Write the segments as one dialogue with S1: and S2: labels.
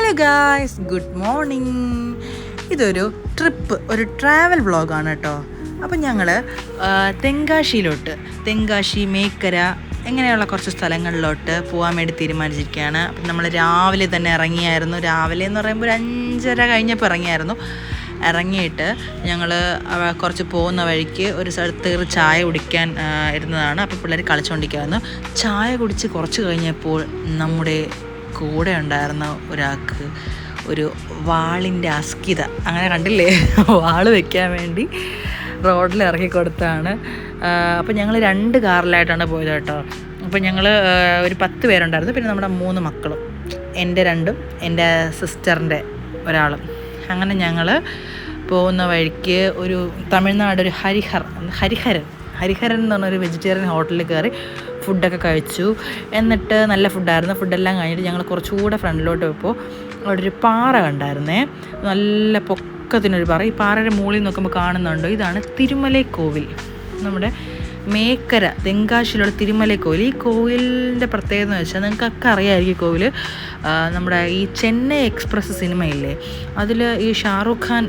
S1: Hello guys, good morning. ഇതൊരു ഒരു travel വ്ളോഗാണ് കേട്ടോ. അപ്പം ഞങ്ങൾ തെങ്കാശി, മേക്കര ഇങ്ങനെയുള്ള കുറച്ച് സ്ഥലങ്ങളിലോട്ട് പോകാൻ വേണ്ടി തീരുമാനിച്ചിരിക്കുകയാണ്. അപ്പം നമ്മൾ രാവിലെ തന്നെ ഇറങ്ങിയായിരുന്നു. രാവിലെ എന്ന് പറയുമ്പോൾ 5:30 കഴിഞ്ഞപ്പോൾ ഇറങ്ങിയിട്ട് ഞങ്ങൾ കുറച്ച് പോകുന്ന വഴിക്ക് ഒരു സ്ഥലത്ത് ചായ കുടിക്കാൻ ഇരുന്നതാണ്. അപ്പോൾ പിള്ളേർ കളിച്ചുകൊണ്ടിരിക്കുകയായിരുന്നു. ചായ കുടിച്ച് കുറച്ച് കഴിഞ്ഞപ്പോൾ നമ്മുടെ കൂടെ ഉണ്ടായിരുന്ന ഒരാൾക്ക് ഒരു വാളിൻ്റെ അസ്കിത, അങ്ങനെ കണ്ടില്ലേ, വാള് വെക്കാൻ വേണ്ടി റോഡിൽ ഇറക്കി കൊടുത്താണ്. അപ്പോൾ ഞങ്ങൾ 2 കാറിലായിട്ടാണ് പോയത് കേട്ടോ. അപ്പോൾ ഞങ്ങൾ ഒരു 10 പേരുണ്ടായിരുന്നു. പിന്നെ നമ്മുടെ 3 മക്കളും, എൻ്റെ 2ഉം എൻ്റെ സിസ്റ്ററിൻ്റെ ഒരാളും. അങ്ങനെ ഞങ്ങൾ പോകുന്ന വഴിക്ക് ഒരു തമിഴ്നാട് ഒരു ഹരിഹരൻ എന്ന് പറഞ്ഞൊരു വെജിറ്റേറിയൻ ഹോട്ടലിൽ കയറി ഫുഡൊക്കെ കഴിച്ചു. എന്നിട്ട് നല്ല ഫുഡായിരുന്നു. ഫുഡെല്ലാം കഴിഞ്ഞിട്ട് ഞങ്ങൾ കുറച്ചുകൂടെ ഫ്രണ്ടിലോട്ട് പോയപ്പോൾ അവിടെ ഒരു പാറ കണ്ടായിരുന്നേ, നല്ല പൊക്കത്തിനൊരു പാറ. ഈ പാറയുടെ മുകളിൽ നോക്കുമ്പോൾ കാണുന്നുണ്ടോ, ഇതാണ് തിരുമലൈ കോവിൽ. നമ്മുടെ മേക്കര തെങ്കാശിയിലുള്ള തിരുമലൈ കോവിൽ. ഈ കോവിലിൻ്റെ പ്രത്യേകത എന്ന് വെച്ചാൽ നിങ്ങൾക്കൊക്കെ അറിയാമായിരിക്കും. കോവിൽ നമ്മുടെ ഈ ചെന്നൈ എക്സ്പ്രസ് സിനിമയില്ലേ, അതിൽ ഈ ഷാറൂഖ് ഖാൻ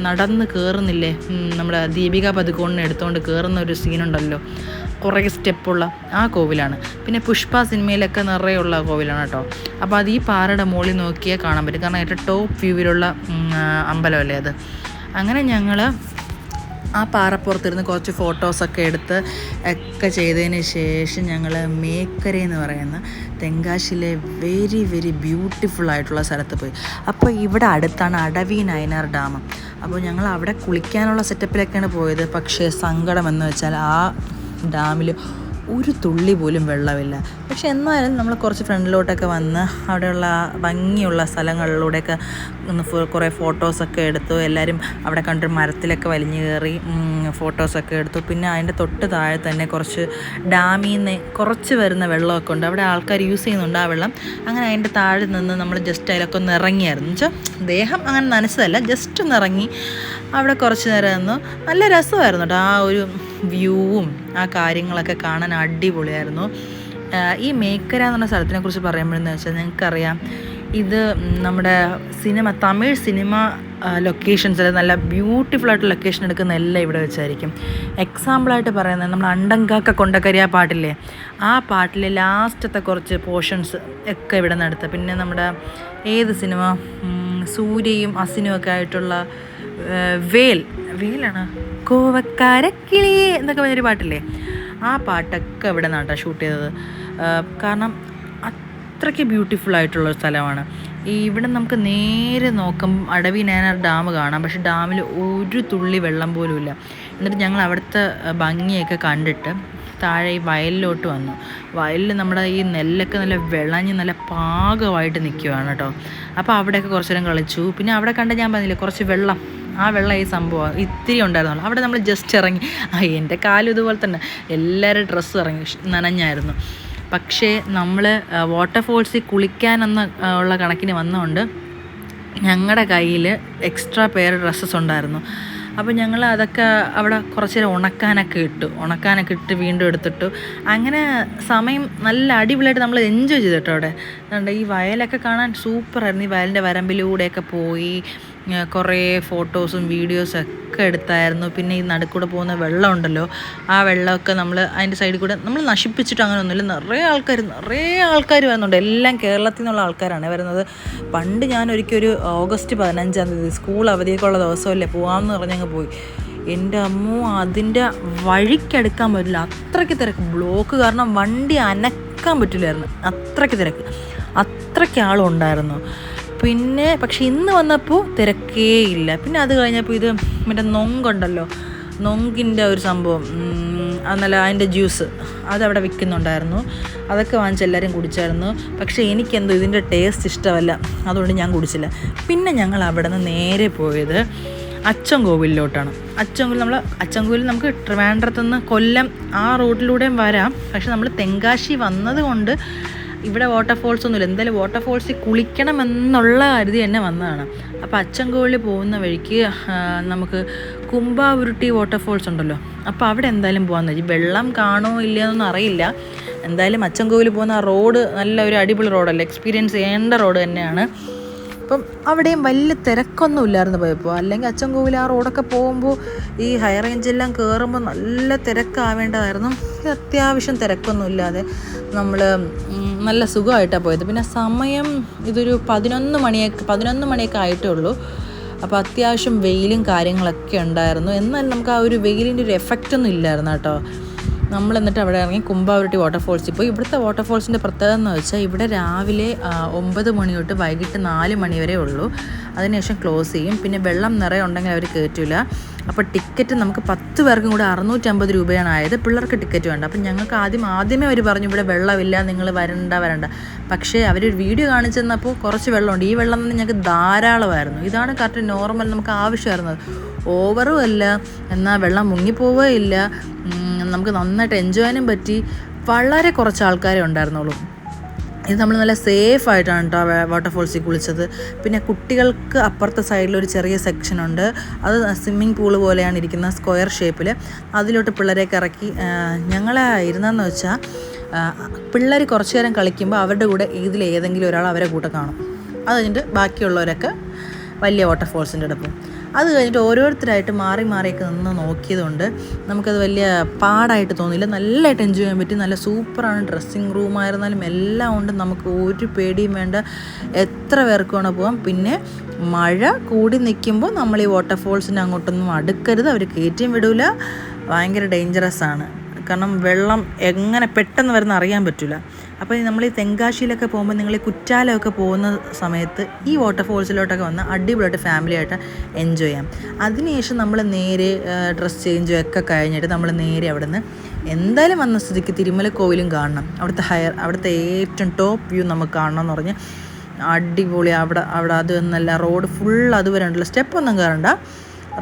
S1: നടന്ന് കയറുന്നില്ലേ, നമ്മുടെ ദീപിക പദുക്കോണിനെ എടുത്തുകൊണ്ട് കയറുന്ന ഒരു സീനുണ്ടല്ലോ, കുറേ സ്റ്റെപ്പുള്ള ആ കോവിലാണ്. പിന്നെ പുഷ്പ സിനിമയിലൊക്കെ നിറയുള്ള കോവിലാണ് കേട്ടോ. അപ്പോൾ അത് ഈ പാറയുടെ മുകളിൽ നോക്കിയാൽ കാണാൻ പറ്റും, കാരണം ഏറ്റവും ടോപ്പ് വ്യൂവിലുള്ള അമ്പലമല്ലേ അത്. അങ്ങനെ ഞങ്ങൾ ആ പാറപ്പുറത്തിരുന്ന് കുറച്ച് ഫോട്ടോസൊക്കെ എടുത്ത് ഒക്കെ ചെയ്തതിന് ശേഷം ഞങ്ങൾ മേക്കര എന്ന് പറയുന്ന തെങ്കാശിയിലെ വെരി വെരി ബ്യൂട്ടിഫുൾ ആയിട്ടുള്ള സ്ഥലത്ത് പോയി. അപ്പോൾ ഇവിടെ അടുത്താണ് അടവി നയനാർ ഡാം. അപ്പോൾ ഞങ്ങൾ അവിടെ കുളിക്കാനുള്ള സെറ്റപ്പിലൊക്കെയാണ് പോയത്. പക്ഷേ സങ്കടം എന്ന് വെച്ചാൽ ആ ഡാമിൽ ഒരു തുള്ളി പോലും വെള്ളമില്ല. പക്ഷെ എന്നാലും നമ്മൾ കുറച്ച് ഫ്രണ്ടിലോട്ടൊക്കെ വന്ന് അവിടെയുള്ള ഭംഗിയുള്ള സ്ഥലങ്ങളിലൂടെയൊക്കെ ഒന്ന് കുറേ ഫോട്ടോസൊക്കെ എടുത്തു. എല്ലാവരും അവിടെ കണ്ടൊരു മരത്തിലൊക്കെ വലിഞ്ഞു കയറി ഫോട്ടോസൊക്കെ എടുത്തു. പിന്നെ അതിൻ്റെ തൊട്ട് താഴെ തന്നെ കുറച്ച് ഡാമിൽ നിന്ന് കുറച്ച് വരുന്ന വെള്ളമൊക്കെ ഉണ്ട്, അവിടെ ആൾക്കാർ യൂസ് ചെയ്യുന്നുണ്ട് ആ വെള്ളം. അങ്ങനെ അതിൻ്റെ താഴെ നിന്ന് നമ്മൾ ജസ്റ്റ് അതിലൊക്കെ ഒന്ന് ഇറങ്ങിയായിരുന്നു. എന്ന് വെച്ചാൽ ദേഹം അങ്ങനെ നനച്ചതല്ല, ജസ്റ്റ് ഒന്ന് ഇറങ്ങി അവിടെ കുറച്ച് നേരം നിന്നു. നല്ല രസമായിരുന്നു കേട്ടോ. ആ ഒരു വ്യൂവും ആ കാര്യങ്ങളൊക്കെ കാണാൻ അടിപൊളിയായിരുന്നു. ഈ മേക്കര എന്ന് പറഞ്ഞ സ്ഥലത്തിനെ കുറിച്ച് പറയുമ്പോഴെന്ന് വെച്ചാൽ നിങ്ങൾക്കറിയാം, ഇത് നമ്മുടെ തമിഴ് സിനിമ ലൊക്കേഷൻസിൽ നല്ല ബ്യൂട്ടിഫുൾ ആയിട്ട് ലൊക്കേഷൻ എടുക്കുന്ന എല്ലാം ഇവിടെ വെച്ചായിരിക്കും. എക്സാമ്പിളായിട്ട് പറയുന്നത് നമ്മൾ അണ്ടങ്കാക്ക കൊണ്ടക്കരി ആ പാട്ടില്ലേ, ആ പാട്ടിലെ ലാസ്റ്റത്തെ കുറച്ച് പോർഷൻസ് ഒക്കെ ഇവിടെ നിന്ന് എടുത്ത. പിന്നെ നമ്മുടെ ഏത് സിനിമ, സൂര്യയും അസിനും ഒക്കെ ആയിട്ടുള്ള വേലാണ് കോവക്കാരക്കിളി എന്നൊക്കെ പറഞ്ഞൊരു പാട്ടില്ലേ, ആ പാട്ടൊക്കെ ഇവിടെ നിന്നാണ് ഷൂട്ട് ചെയ്തത്. കാരണം അത്രയ്ക്ക് ബ്യൂട്ടിഫുൾ ആയിട്ടുള്ള സ്ഥലമാണ്. ഇവിടെ നമുക്ക് നേരെ നോക്കുമ്പോൾ അടവി നയനാർ ഡാം കാണാം, പക്ഷെ ഡാമിൽ ഒരു തുള്ളി വെള്ളം പോലും ഇല്ല. എന്നിട്ട് ഞങ്ങൾ അവിടുത്തെ ഭംഗിയൊക്കെ കണ്ടിട്ട് താഴെ ഈ വയലിലോട്ട് വന്നു. വയലിൽ നമ്മുടെ ഈ നെല്ലൊക്കെ നല്ല വിളഞ്ഞ് നല്ല പാകമായിട്ട് നിൽക്കുകയാണ് കേട്ടോ. അപ്പോൾ അവിടെയൊക്കെ കുറച്ച് നേരം കളിച്ചു. പിന്നെ അവിടെ കണ്ട ഞാൻ പറഞ്ഞില്ലേ കുറച്ച് വെള്ളം, ആ വെള്ളം ഈ സംഭവം ഇത്തിരി ഉണ്ടായിരുന്നുള്ളൂ. അവിടെ നമ്മൾ ജസ്റ്റ് ഇറങ്ങി. എൻ്റെ കാലും ഇതുപോലെ തന്നെ, എല്ലാവരും ഡ്രസ്സും ഇറങ്ങി നനഞ്ഞായിരുന്നു. പക്ഷേ നമ്മൾ വാട്ടർഫോൾസിൽ കുളിക്കാനെന്ന് ഉള്ള കണക്കിന് വന്നതുകൊണ്ട് ഞങ്ങളുടെ കയ്യിൽ എക്സ്ട്രാ പെയർ ഡ്രസ്സസ് ഉണ്ടായിരുന്നു. അപ്പോൾ ഞങ്ങൾ അതൊക്കെ അവിടെ കുറച്ച് നേരം ഉണക്കാനൊക്കെ ഇട്ട് വീണ്ടും എടുത്തിട്ടു. അങ്ങനെ സമയം നല്ല അടിപൊളിയായിട്ട് നമ്മൾ എൻജോയ് ചെയ്തിട്ടോ. അവിടെ അതുകൊണ്ട് ഈ വയലൊക്കെ കാണാൻ സൂപ്പറായിരുന്നു. ഈ വയലിൻ്റെ വരമ്പിലൂടെയൊക്കെ പോയി കുറേ ഫോട്ടോസും വീഡിയോസൊക്കെ എടുത്തായിരുന്നു. പിന്നെ ഈ നടുക്കൂടെ പോകുന്ന വെള്ളം ഉണ്ടല്ലോ, ആ വെള്ളമൊക്കെ നമ്മൾ അതിൻ്റെ സൈഡിൽ കൂടെ നമ്മൾ നശിപ്പിച്ചിട്ട് അങ്ങനെ ഒന്നുമില്ല. നിറയെ ആൾക്കാർ വരുന്നുണ്ട്. എല്ലാം കേരളത്തിൽ നിന്നുള്ള ആൾക്കാരാണ് വരുന്നത്. പണ്ട് ഞാനൊരിക്കൽ ഒരു ഓഗസ്റ്റ് 15-ാം തീയതി സ്കൂൾ അവധിയൊക്കെ ഉള്ള ദിവസമല്ലേ പോകാമെന്ന് പറഞ്ഞങ്ങ് പോയി. എൻ്റെ അമ്മോ, അതിൻ്റെ വഴിക്കെടുക്കാൻ പറ്റില്ല, അത്രയ്ക്ക് തിരക്ക്. ബ്ലോക്ക് കാരണം വണ്ടി അനക്കാൻ പറ്റില്ലായിരുന്നു, അത്രയ്ക്ക് തിരക്ക്, അത്രയ്ക്ക് ആളുണ്ടായിരുന്നു. പിന്നെ പക്ഷെ ഇന്ന് വന്നപ്പോൾ തിരക്കേ ഇല്ല. പിന്നെ അത് കഴിഞ്ഞപ്പോൾ ഇത് മറ്റേ നൊങ്കുണ്ടല്ലോ, നൊങ്കിൻ്റെ ഒരു സംഭവം, അതല്ല അതിൻ്റെ ജ്യൂസ് അതവിടെ വിൽക്കുന്നുണ്ടായിരുന്നു. അതൊക്കെ വാങ്ങിച്ച് എല്ലാവരും കുടിച്ചായിരുന്നു. പക്ഷേ എനിക്കെന്തോ ഇതിൻ്റെ ടേസ്റ്റ് ഇഷ്ടമല്ല, അതുകൊണ്ട് ഞാൻ കുടിച്ചില്ല. പിന്നെ ഞങ്ങൾ അവിടെ നിന്ന് നേരെ പോയത് അച്ചൻകോവിലോട്ടാണ്. അച്ചൻകോവിൽ നമുക്ക് ട്രിവാൻഡ്രത്തുനിന്ന് കൊല്ലം ആ റൂട്ടിലൂടെയും വരാം. പക്ഷെ നമ്മൾ തെങ്കാശി വന്നത് കൊണ്ട് ഇവിടെ വാട്ടർഫോൾസ് ഒന്നുമില്ല. എന്തായാലും വാട്ടർഫോൾസിൽ കുളിക്കണമെന്നുള്ള കരുതി തന്നെ വന്നതാണ്. അപ്പോൾ അച്ചൻകോവിൽ പോകുന്ന വഴിക്ക് നമുക്ക് കുംഭാവുരുട്ടി വാട്ടർഫോൾസ് ഉണ്ടല്ലോ, അപ്പോൾ അവിടെ എന്തായാലും പോകാമെന്ന് വെച്ചാൽ വെള്ളം കാണുമോ ഇല്ലയെന്നൊന്നും അറിയില്ല. എന്തായാലും അച്ചൻകോവിൽ പോകുന്ന ആ റോഡ് നല്ല ഒരു അടിപൊളി റോഡല്ലേ, എക്സ്പീരിയൻസ് ചെയ്യേണ്ട റോഡ് തന്നെയാണ്. അപ്പം അവിടെയും വലിയ തിരക്കൊന്നും ഇല്ലായിരുന്നു പോയപ്പോൾ. അല്ലെങ്കിൽ അച്ചൻകോവിൽ ആ റോഡൊക്കെ പോകുമ്പോൾ ഈ ഹൈ റേഞ്ചെല്ലാം കയറുമ്പോൾ നല്ല തിരക്കാവേണ്ടതായിരുന്നു. ഇത് അത്യാവശ്യം തിരക്കൊന്നും ഇല്ലാതെ നമ്മൾ നല്ല സുഖമായിട്ടാണ് പോയത്. പിന്നെ സമയം ഇതൊരു 11 മണിയൊക്കെ ആയിട്ടേ ഉള്ളൂ. അപ്പോൾ അത്യാവശ്യം വെയിലും കാര്യങ്ങളൊക്കെ ഉണ്ടായിരുന്നു. എന്നാൽ നമുക്ക് ആ ഒരു വെയിലിൻ്റെ ഒരു എഫക്റ്റൊന്നും ഇല്ലായിരുന്നു കേട്ടോ. നമ്മൾ എന്നിട്ട് അവിടെ ഇറങ്ങി കുംഭാവുരുട്ടി വാട്ടർഫോൾസിൽ പോയി. ഇവിടുത്തെ വാട്ടർഫോൾസിൻ്റെ പ്രത്യേകത എന്ന് വെച്ചാൽ ഇവിടെ രാവിലെ 9 മണി തൊട്ട് വൈകിട്ട് 4 മണി വരെ ഉള്ളൂ. അതിനുശേഷം ക്ലോസ് ചെയ്യും. പിന്നെ വെള്ളം നിറയെ ഉണ്ടെങ്കിൽ അവർ കയറ്റില്ല. അപ്പോൾ ടിക്കറ്റ് നമുക്ക് 10 പേർക്കും കൂടെ 650 രൂപയാണ് ആയത്. പിള്ളേർക്ക് ടിക്കറ്റ് വേണ്ട. അപ്പം ഞങ്ങൾക്ക് ആദ്യമേ അവർ പറഞ്ഞു ഇവിടെ വെള്ളമില്ല, നിങ്ങൾ വരണ്ട. പക്ഷേ അവരൊരു വീഡിയോ കാണിച്ചു തന്നപ്പോൾ കുറച്ച് വെള്ളമുണ്ട്. ഈ വെള്ളം തന്നെ ഞങ്ങൾക്ക് ധാരാളമായിരുന്നു. ഇതാണ് കറക്റ്റ് നോർമൽ നമുക്ക് ആവശ്യമായിരുന്നത്. ഓവറും അല്ല, എന്നാൽ വെള്ളം മുങ്ങിപ്പോവുകയില്ല. നമുക്ക് നന്നായിട്ട് എൻജോയ് ചെയ്യാനും പറ്റി. വളരെ കുറച്ച് ആൾക്കാരെ ഉണ്ടായിരുന്നുള്ളൂ. ഇത് നമ്മൾ നല്ല സേഫായിട്ടാണ് കേട്ടോ വാട്ടർഫോൾസിൽ കുളിച്ചത്. പിന്നെ കുട്ടികൾക്ക് അപ്പുറത്തെ സൈഡിലൊരു ചെറിയ സെക്ഷനുണ്ട്. അത് സ്വിമ്മിങ് പൂള് പോലെയാണ് ഇരിക്കുന്ന, സ്ക്വയർ ഷേപ്പിൽ. അതിലോട്ട് പിള്ളേരെയൊക്കെ ഇറക്കി ഞങ്ങളെ ഇരുന്നതെന്ന് വെച്ചാൽ പിള്ളേർ കുറച്ച് നേരം കളിക്കുമ്പോൾ അവരുടെ കൂടെ ഇതിലേതെങ്കിലും ഒരാൾ അവരെ കൂടെ കാണും. അത് കഴിഞ്ഞിട്ട് ബാക്കിയുള്ളവരൊക്കെ വലിയ വാട്ടർഫോൾസിൻ്റെ അടുപ്പം. അത് കഴിഞ്ഞിട്ട് ഓരോരുത്തരായിട്ട് മാറിയൊക്കെ നിന്ന് നോക്കിയതുകൊണ്ട് നമുക്കത് വലിയ പാടായിട്ട് തോന്നിയില്ല. നല്ലതായിട്ട് എൻജോയ് ചെയ്യാൻ പറ്റി. നല്ല സൂപ്പറാണ്. ഡ്രസ്സിങ് റൂമായിരുന്നാലും എല്ലാം ഉണ്ട്. നമുക്ക് ഒരു പേടിയും വേണ്ട. എത്ര പേർക്ക് വേണം പോകാം. പിന്നെ മഴ കൂടി നിൽക്കുമ്പോൾ നമ്മൾ ഈ വാട്ടർഫോൾസിൻ്റെ അങ്ങോട്ടൊന്നും അടുക്കരുത്. അവർ കയറ്റിയും വിടില്ല. ഭയങ്കര ഡേഞ്ചറസ് ആണ്. കാരണം വെള്ളം എങ്ങനെ പെട്ടെന്ന് വരുന്ന അറിയാൻ പറ്റില്ല. അപ്പോൾ നമ്മൾ ഈ തെങ്കാശിയിലൊക്കെ പോകുമ്പോൾ നിങ്ങൾ ഈ കുറ്റാലമൊക്കെ പോകുന്ന സമയത്ത് ഈ വാട്ടർഫോൾസിലോട്ടൊക്കെ വന്ന് അടിപൊളിയായിട്ട് ഫാമിലിയായിട്ട് എൻജോയ് ചെയ്യാം. അതിനുശേഷം നമ്മൾ നേരെ ഡ്രസ്സ് ചേഞ്ചും ഒക്കെ കഴിഞ്ഞിട്ട് നമ്മൾ നേരെ അവിടെ നിന്ന് എന്തായാലും വന്ന സ്ഥിതിക്ക് തിരുമല കോവിലും കാണണം. അവിടുത്തെ ഏറ്റവും ടോപ്പ് വ്യൂ നമുക്ക് കാണണം എന്ന് പറഞ്ഞ് അടിപൊളി. അവിടെ അത് എന്നല്ല, റോഡ് ഫുൾ അതുവരെ ഉണ്ടല്ലോ, സ്റ്റെപ്പൊന്നും കയറണ്ട,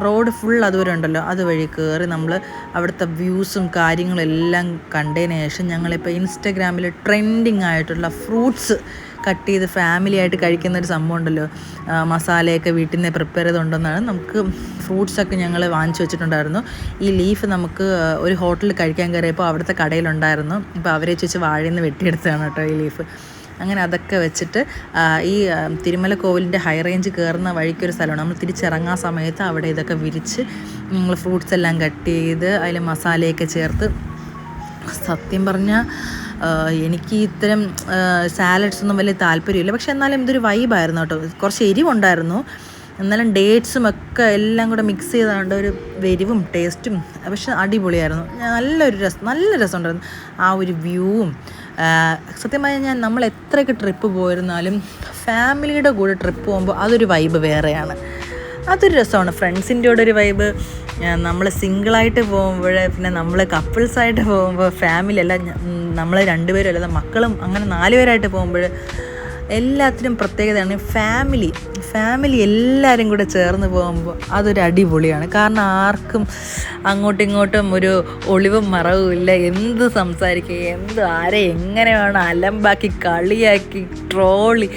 S1: റോഡ് ഫുൾ അതുവരെ ഉണ്ടല്ലോ, അതുവഴി കയറി നമ്മൾ അവിടുത്തെ വ്യൂസും കാര്യങ്ങളും എല്ലാം കണ്ടതിന് ശേഷം ഞങ്ങളിപ്പോൾ ഇൻസ്റ്റഗ്രാമിൽ ട്രെൻഡിങ് ആയിട്ടുള്ള ഫ്രൂട്ട്സ് കട്ട് ചെയ്ത് ഫാമിലിയായിട്ട് കഴിക്കുന്നൊരു സംഭവം ഉണ്ടല്ലോ, മസാലയൊക്കെ വീട്ടിൽ നിന്ന് പ്രിപ്പയർ ചെയ്തുകൊണ്ടെന്നാണ്. നമുക്ക് ഫ്രൂട്ട്സൊക്കെ ഞങ്ങൾ വാങ്ങിച്ചു വെച്ചിട്ടുണ്ടായിരുന്നു. ഈ ലീഫ് നമുക്ക് ഒരു ഹോട്ടലിൽ കഴിക്കാൻ കയറിയപ്പോൾ അവിടുത്തെ കടയിലുണ്ടായിരുന്നു. ഇപ്പോൾ അവരെ വെച്ച് വാഴയിൽ നിന്ന് വെട്ടിയെടുത്തതാണ് കേട്ടോ ഈ ലീഫ്. അങ്ങനെ അതൊക്കെ വെച്ചിട്ട് ഈ തിരുമല കോവിലിൻ്റെ ഹൈ റേഞ്ച് കയറുന്ന വഴിക്കൊരു സ്ഥലമാണ്. നമ്മൾ തിരിച്ചിറങ്ങാൻ സമയത്ത് അവിടെ ഇതൊക്കെ വിരിച്ച് ഞങ്ങൾ ഫ്രൂട്ട്സ് എല്ലാം കട്ട് ചെയ്ത് അതിൽ മസാലയൊക്കെ ചേർത്ത്. സത്യം പറഞ്ഞാൽ എനിക്ക് ഇത്തരം സാലഡ്സ് ഒന്നും വലിയ താല്പര്യമില്ല. പക്ഷെ എന്നാലും ഇതൊരു വൈബായിരുന്നു കേട്ടോ. കുറച്ച് എരിവുണ്ടായിരുന്നു, എന്നാലും ഡേറ്റ്സും ഒക്കെ എല്ലാം കൂടെ മിക്സ് ചെയ്താണ്ട് ഒരു എരിവും ടേസ്റ്റും. പക്ഷെ അടിപൊളിയായിരുന്നു. നല്ല രസമുണ്ടായിരുന്നു ആ ഒരു വ്യൂവും. സത്യം പറഞ്ഞാൽ നമ്മൾ എത്രയൊക്കെ ട്രിപ്പ് പോയിരുന്നാലും ഫാമിലിയുടെ കൂടെ ട്രിപ്പ് പോകുമ്പോൾ അതൊരു വൈബ് വേറെയാണ്. അതൊരു രസമാണ്. ഫ്രണ്ട്സിൻ്റെ കൂടെ ഒരു വൈബ്. നമ്മൾ സിംഗിളായിട്ട് പോകുമ്പോൾ, പിന്നെ നമ്മൾ കപ്പിൾസായിട്ട് പോകുമ്പോൾ, ഫാമിലി അല്ല നമ്മൾ 2 പേരും അല്ലാതെ മക്കളും അങ്ങനെ 4 പേരായിട്ട് പോകുമ്പോൾ എല്ലാത്തിനും പ്രത്യേകതയാണ്. ഫാമിലി എല്ലാവരും കൂടെ ചേർന്ന് പോകുമ്പോൾ അതൊരു അടിപൊളിയാണ്. കാരണം ആർക്കും അങ്ങോട്ടും ഇങ്ങോട്ടും ഒരു ഒളിവും മറവും ഇല്ല. എന്ത് സംസാരിക്കുക, ആരെ എങ്ങനെ വേണം അലമ്പാക്കി കളിയാക്കി ട്രോളി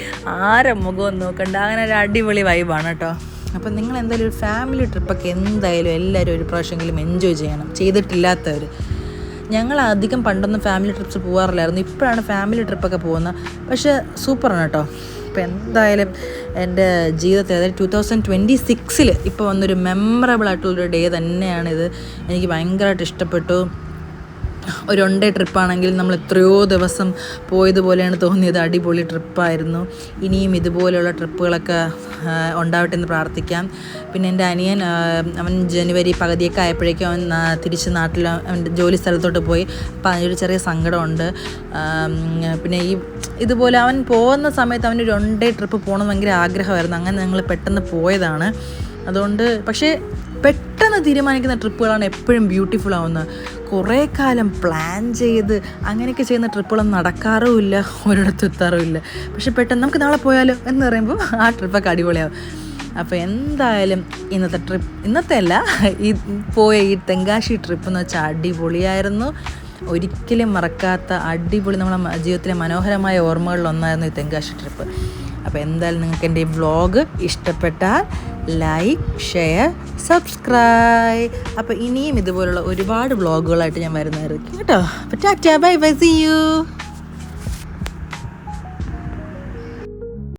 S1: ആരെ മുഖവും നോക്കണ്ട. അങ്ങനെ ഒരു അടിപൊളി വൈബാണ് കേട്ടോ. അപ്പം നിങ്ങൾ എന്തായാലും ഒരു ഫാമിലി ട്രിപ്പൊക്കെ എന്തായാലും എല്ലാവരും ഒരു പ്രാവശ്യമെങ്കിലും എൻജോയ് ചെയ്യണം, ചെയ്തിട്ടില്ലാത്തവർ. ഞങ്ങൾ അധികം പണ്ടൊന്നും ഫാമിലി ട്രിപ്സ് പോകാറില്ലായിരുന്നു. ഇപ്പോഴാണ് ഫാമിലി ട്രിപ്പൊക്കെ പോകുന്നത്. പക്ഷേ സൂപ്പറാണ് കേട്ടോ. ഇപ്പോൾ എന്തായാലും എൻ്റെ ജീവിതത്തിൽ, അതായത് 2026 ഇപ്പോൾ വന്നൊരു മെമ്മറബിൾ ആയിട്ടുള്ളൊരു ഡേ തന്നെയാണിത്. എനിക്ക് ഭയങ്കരമായിട്ട് ഇഷ്ടപ്പെട്ടു. ഒരു 1 ഡേ ട്രിപ്പാണെങ്കിൽ നമ്മൾ എത്രയോ ദിവസം പോയതുപോലെയാണ് തോന്നിയത്. അടിപൊളി ട്രിപ്പായിരുന്നു. ഇനിയും ഇതുപോലെയുള്ള ട്രിപ്പുകളൊക്കെ ഉണ്ടാവട്ടെ എന്ന് പ്രാർത്ഥിക്കാം. പിന്നെ എൻ്റെ അനിയൻ, അവൻ ജനുവരി പകുതിയൊക്കെ ആയപ്പോഴേക്കും അവൻ തിരിച്ച് നാട്ടിൽ അവൻ്റെ ജോലി സ്ഥലത്തോട്ട് പോയി. അപ്പോൾ അതിനൊരു ചെറിയ സങ്കടമുണ്ട്. പിന്നെ ഇതുപോലെ അവൻ പോകുന്ന സമയത്ത് അവനൊരു 1 ഡേ ട്രിപ്പ് പോകണമെന്ന് ഭയങ്കര ആഗ്രഹമായിരുന്നു. അങ്ങനെ ഞങ്ങൾ പെട്ടെന്ന് പോയതാണ്. അതുകൊണ്ട് പക്ഷേ പെട്ടെന്ന് തീരുമാനിക്കുന്ന ട്രിപ്പുകളാണ് എപ്പോഴും ബ്യൂട്ടിഫുൾ ആവുന്നത്. കുറേ കാലം പ്ലാൻ ചെയ്ത് അങ്ങനെയൊക്കെ ചെയ്യുന്ന ട്രിപ്പുകളൊന്നും നടക്കാറുമില്ല, ഒരിടത്തും എത്താറുമില്ല. പക്ഷെ പെട്ടെന്ന് നമുക്ക് നാളെ പോയാലോ എന്ന് പറയുമ്പോൾ ആ ട്രിപ്പൊക്കെ അടിപൊളിയാവും. അപ്പോൾ എന്തായാലും ഇന്നത്തെ അല്ല, ഈ തെങ്കാശി ട്രിപ്പ് എന്ന് വെച്ചാൽ അടിപൊളിയായിരുന്നു. ഒരിക്കലും മറക്കാത്ത അടിപൊളി, നമ്മളെ ജീവിതത്തിലെ മനോഹരമായ ഓർമ്മകളിലൊന്നായിരുന്നു ഈ തെങ്കാശി ട്രിപ്പ്. അപ്പോൾ എന്തായാലും നിങ്ങൾക്ക് എൻ്റെ ഈ വ്ളോഗ് ഇഷ്ടപ്പെട്ടാൽ ലൈക്ക്, ഷെയർ, സബ്സ്ക്രൈബ്. അപ്പോൾ ഇനിയും ഇതുപോലുള്ള ഒരുപാട് വ്ളോഗുകളായിട്ട് ഞാൻ വരുന്നതായിരിക്കും കേട്ടോ. അപ്പോൾ tata, bye bye, see U.